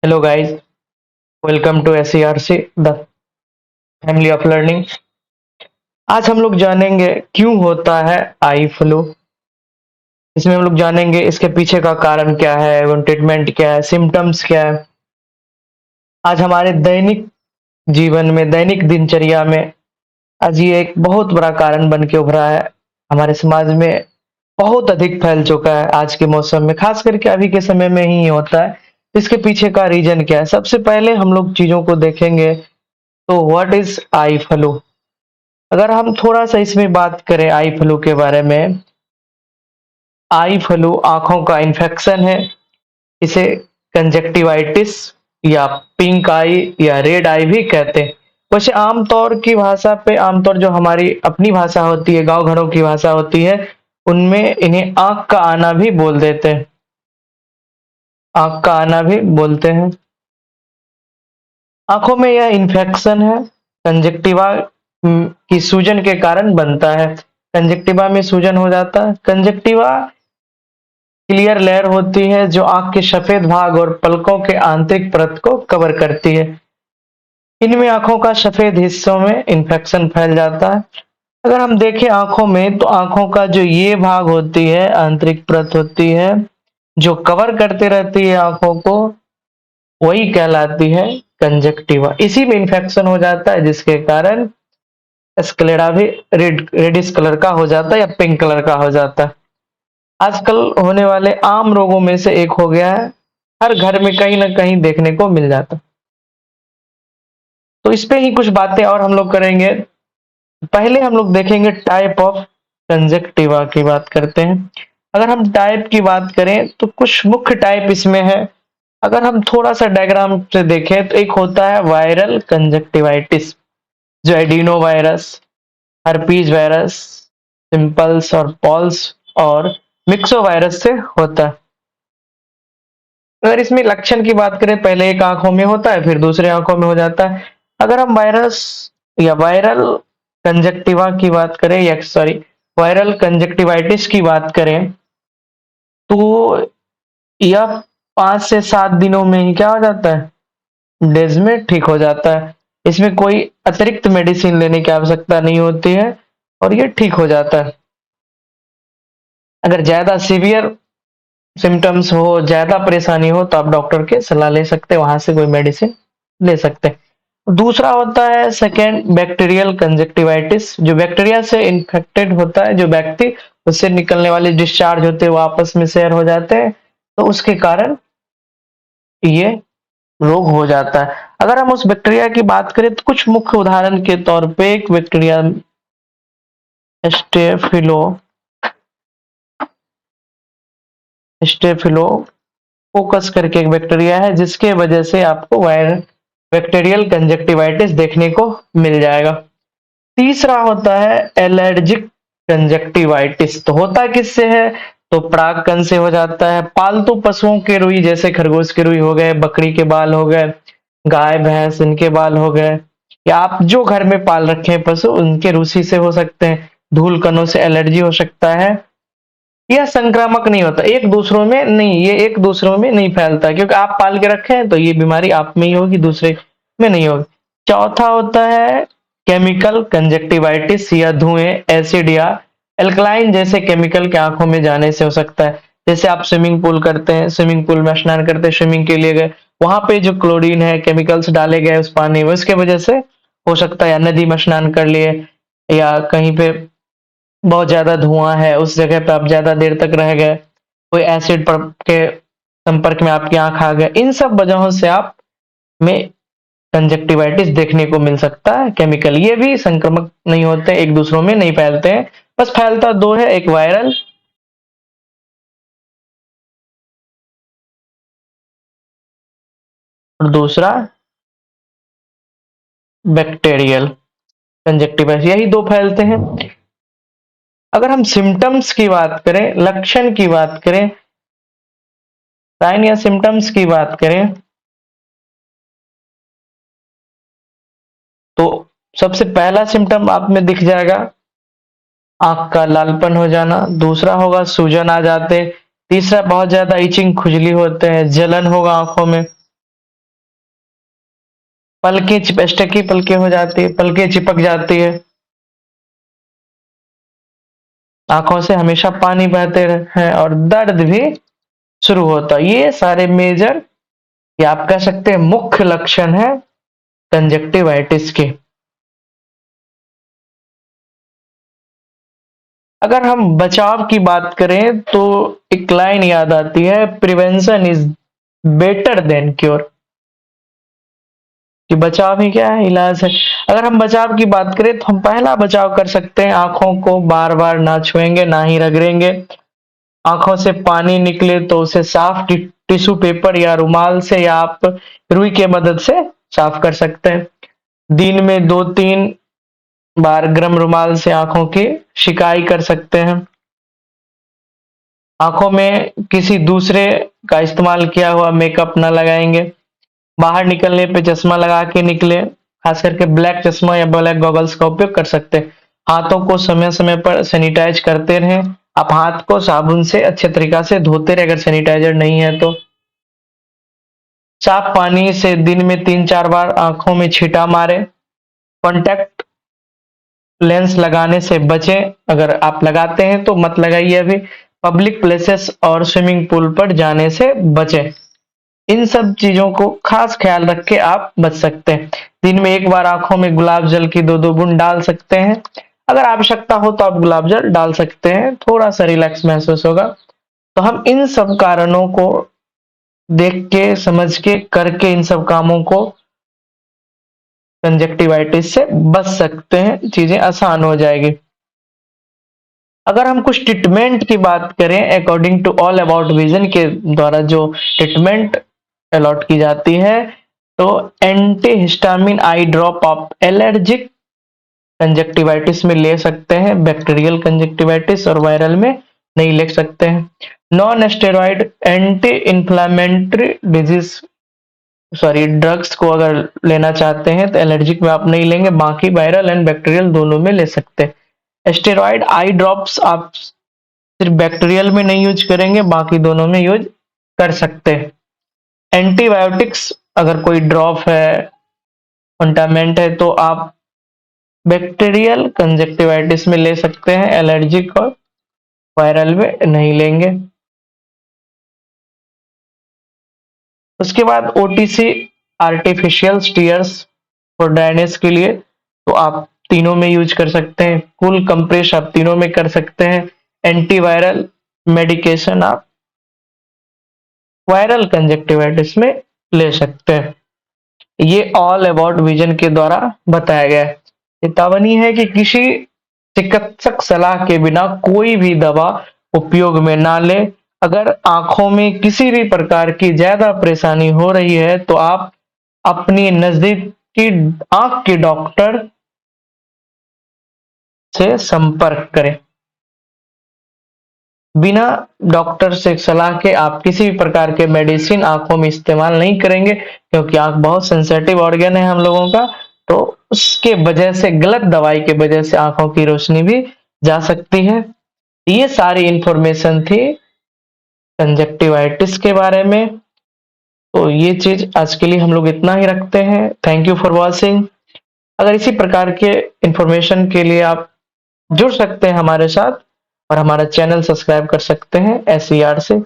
Hello guys, welcome to SERC, the Family of Learning। आज हम लोग जानेंगे क्यों होता है आई फ्लू। इसमें हम लोग जानेंगे इसके पीछे का कारण क्या है, ट्रीटमेंट क्या है, सिम्टम्स क्या है। आज हमारे दैनिक जीवन में, दैनिक दिनचर्या में आज ये एक बहुत बड़ा कारण बन के उभरा है। हमारे समाज में बहुत अधिक फैल चुका है आज के मौसम में, खास करके अभी के समय में ही होता है। इसके पीछे का रीजन क्या है? सबसे पहले हम लोग चीजों को देखेंगे तो व्हाट इज आई फ्लू। अगर हम थोड़ा-सा इसमें बात करें आई फ्लू के बारे में, आई फ्लू आँखों का इन्फेक्शन है। इसे कंजक्टिवाइटिस या पिंक आई या रेड आई भी कहते हैं। वैसे आमतौर की भाषा पे, आमतौर जो हमारी अपनी भाषा होती है, गाँव घरों की भाषा होती है, उनमें इन्हें आँख का आना भी बोल देते हैं। आँख का आना भी बोलते हैं। आँखों में यह इन्फेक्शन है, कंजक्टिवा की सूजन के कारण बनता है। कंजक्टिवा में सूजन हो जाता है। कंजक्टिवा क्लियर लेयर होती है जो आंख के सफेद भाग और पलकों के आंतरिक परत को कवर करती है। इनमें आंखों का सफेद हिस्सों में इन्फेक्शन फैल जाता है। अगर हम देखें आंखों में, तो आंखों का जो ये भाग होती है, आंतरिक परत होती है जो कवर करते रहती है आंखों को, वही कहलाती है कंजक्टिवा। इसी में इन्फेक्शन हो जाता है जिसके कारण स्क्लेरा भी रेडिश कलर का हो जाता है या पिंक कलर का हो जाता है। आजकल होने वाले आम रोगों में से एक हो गया है। हर घर में कहीं न कहीं देखने को मिल जाता है। तो इस पे ही कुछ बातें और हम लोग करेंगे। पहले हम लोग देखेंगे टाइप ऑफ कंजक्टिवा की बात करते हैं। अगर हम टाइप की बात करें तो कुछ मुख्य टाइप इसमें है। अगर हम थोड़ा-सा डायग्राम से देखें तो एक होता है वायरल कंजक्टिवाइटिस, जो adeno virus, herpes virus, symbols और पॉल्स और मिक्सो वायरस से होता है। अगर इसमें लक्षण की बात करें, पहले एक आंखों में होता है, फिर दूसरे आंखों में हो जाता है। अगर हम वायरस या वायरल कंजक्टिवा की बात करें, या सॉरी, वायरल कंजक्टिवाइटिस की बात करें, तो यह 5 से 7 दिनों में ही क्या हो जाता है, डेज में ठीक हो जाता है। इसमें कोई अतिरिक्त मेडिसिन लेने की आवश्यकता नहीं होती है और ये ठीक हो जाता है। अगर ज्यादा सीवियर सिम्टम्स हो, ज्यादा परेशानी हो, तो आप डॉक्टर के सलाह ले सकते हैं, वहां से कोई मेडिसिन ले सकते हैं। दूसरा होता है सेकेंड बैक्टीरियल कंजक्टिवाइटिस, जो बैक्टीरिया से इन्फेक्टेड होता है। जो व्यक्ति, उससे निकलने वाले डिस्चार्ज होते हैं वो आपस में शेयर हो जाते हैं, तो उसके कारण ये रोग हो जाता है। अगर हम उस बैक्टीरिया की बात करें तो कुछ मुख्य उदाहरण के तौर पे एक बैक्टीरिया स्टेफिलो स्टेफिलो फोकस करके एक बैक्टीरिया है, जिसके वजह से आपको वायरल बैक्टीरियल कंजक्टिवाइटिस देखने को मिल जाएगा। तीसरा होता है एलर्जिक कंजक्टिवाइटिस। तो होता किससे है? तो परागकण से हो जाता है। पालतू पशुओं के रुई, जैसे खरगोश के रुई हो गए, बकरी के बाल हो गए, गाय भैंस इनके बाल हो गए, या आप जो घर में पाल रखे हैं पशु, उनके रूसी से हो सकते हैं। धूल कणों से एलर्जी हो सकता है। यह संक्रामक नहीं होता, एक दूसरों में नहीं, ये एक दूसरों में नहीं फैलता, क्योंकि आप पाल के रखे हैं तो ये बीमारी आप में ही होगी, दूसरे में नहीं होगी। चौथा होता है केमिकल कंजक्टिवाइटिस, या धुएं, एसिड या एल्कलाइन जैसे केमिकल के आंखों में जाने से हो सकता है। जैसे आप स्विमिंग पूल करते हैं, स्विमिंग पूल में स्नान करते हैं, स्विमिंग के लिए गए, वहां पे जो क्लोरीन है, केमिकल्स डाले गए उस पानी में, उसके वजह से हो सकता है। या नदी में स्नान कर लिए, या कहीं पे बहुत ज्यादा धुआं है, उस जगह पे आप ज्यादा देर तक रह गए, कोई एसिड पर के संपर्क में आपकी आंख आ गए, इन सब वजहों से आप में कंजक्टिवाइटिस देखने को मिल सकता है। केमिकल ये भी संक्रमक नहीं होते, एक दूसरों में नहीं फैलते हैं। बस फैलता दो है, एक वायरल और दूसरा बैक्टीरियल कंजक्टिवाइटिस, यही दो फैलते हैं। अगर हम सिम्टम्स की बात करें, लक्षण की बात करें, साइन या सिम्टम्स की बात करें, तो सबसे पहला सिम्टम आप में दिख जाएगा आंख का लालपन हो जाना। दूसरा होगा सूजन आ जाते। तीसरा बहुत ज्यादा इचिंग, खुजली होते हैं, जलन होगा आंखों में। पलकें स्टैक की पलकें हो जाती है, पलकें चिपक जाती है, आंखों से हमेशा पानी बहते हैं और दर्द भी शुरू होता है। ये सारे मेजर, ये आप कह सकते हैं मुख्य लक्षण है कंजक्टिवाइटिस के। अगर हम बचाव की बात करें तो एक लाइन याद आती है, prevention is better than cure, कि बचाव ही क्या है, इलाज है। अगर हम बचाव की बात करें तो हम पहला बचाव कर सकते हैं, आंखों को बार बार ना छुएंगे ना ही रगड़ेंगे। आंखों से पानी निकले तो उसे साफ टिश्यू पेपर या रुमाल से या आप रुई के मदद से साफ कर सकते हैं। दिन में 2-3 बार गर्म रुमाल से आंखों की सिकाई कर सकते हैं। आंखों में किसी दूसरे का इस्तेमाल किया हुआ मेकअप न लगाएंगे। बाहर निकलने पे चश्मा लगा के निकले, खास करके ब्लैक चश्मा या ब्लैक गॉगल्स का उपयोग कर सकते हैं। हाथों को समय समय पर सैनिटाइज करते रहें। आप हाथ को साबुन से अच्छे तरीका से धोते रहे, अगर सैनिटाइजर नहीं है तो। साफ पानी से दिन में 3-4 बार आंखों में छींटा मारे। कॉन्टैक्ट लेंस लगाने से बचें, अगर आप लगाते हैं तो मत लगाइए अभी। पब्लिक प्लेसेस और स्विमिंग पूल पर जाने से बचें। इन सब चीजों को खास ख्याल रख के आप बच सकते हैं। दिन में 1 बार आंखों में गुलाब जल की 2-2 बूंद डाल सकते हैं। अगर आवश्यकता हो तो आप गुलाब जल डाल सकते हैं, थोड़ा सा रिलैक्स महसूस होगा। तो हम इन सब कारणों को देख के, समझ के, करके इन सब कामों को कंजक्टिवाइटिस से बच सकते हैं, चीजें आसान हो जाएगी। अगर हम कुछ ट्रीटमेंट की बात करें, according to all about vision के द्वारा जो ट्रीटमेंट अलॉट की जाती है, तो antihistamine eye drop of allergic conjunctivitis में ले सकते हैं, बैक्टीरियल कंजक्टिवाइटिस और वायरल में नहीं ले सकते हैं। Non steroid anti inflammatory disease sorry drugs को अगर लेना चाहते हैं तो एलर्जिक में आप नहीं लेंगे, बाकी वायरल एंड बैक्टीरियल दोनों में ले सकते हैं। स्टेरॉइड आई ड्रॉप्स आप सिर्फ बैक्टीरियल में नहीं यूज करेंगे, बाकी दोनों में यूज कर सकते हैं। एंटीबायोटिक्स अगर कोई ड्रॉप है, ऑइंटमेंट है, तो आप बैक्टीरियल कंजक्टिवाइटिस में ले सकते हैं, एलर्जिक और वायरल में नहीं लेंगे। उसके बाद ओटीसी आर्टिफिशियल स्टीयर्स और ड्राइनेस के लिए तो आप तीनों में यूज कर सकते हैं। कूल कंप्रेस आप तीनों में कर सकते हैं। एंटीवायरल मेडिकेशन आप वायरल कंजक्टिवाइटिस में ले सकते हैं। ये ऑल अबाउट विजन के द्वारा बताया गया है। चेतावनी है कि किसी चिकित्सक सलाह के बिना कोई भी दवा उपयोग में ना ले। अगर आंखों में किसी भी प्रकार की ज्यादा परेशानी हो रही है तो आप अपनी नजदीकी आंख के डॉक्टर से संपर्क करें। बिना डॉक्टर से सलाह के आप किसी भी प्रकार के मेडिसिन आंखों में इस्तेमाल नहीं करेंगे, क्योंकि आंख बहुत सेंसिटिव ऑर्गन है हम लोगों का, तो उसके वजह से, गलत दवाई के वजह से आंखों की रोशनी भी जा सकती है। ये सारी इंफॉर्मेशन थी कंजक्टिवाइटिस के बारे में। तो ये चीज आज के लिए हम लोग इतना ही रखते हैं। Thank you for watching. अगर इसी प्रकार के इंफॉर्मेशन के लिए आप जुड़ सकते हैं हमारे साथ और हमारा चैनल सब्सक्राइब कर सकते हैं SER से।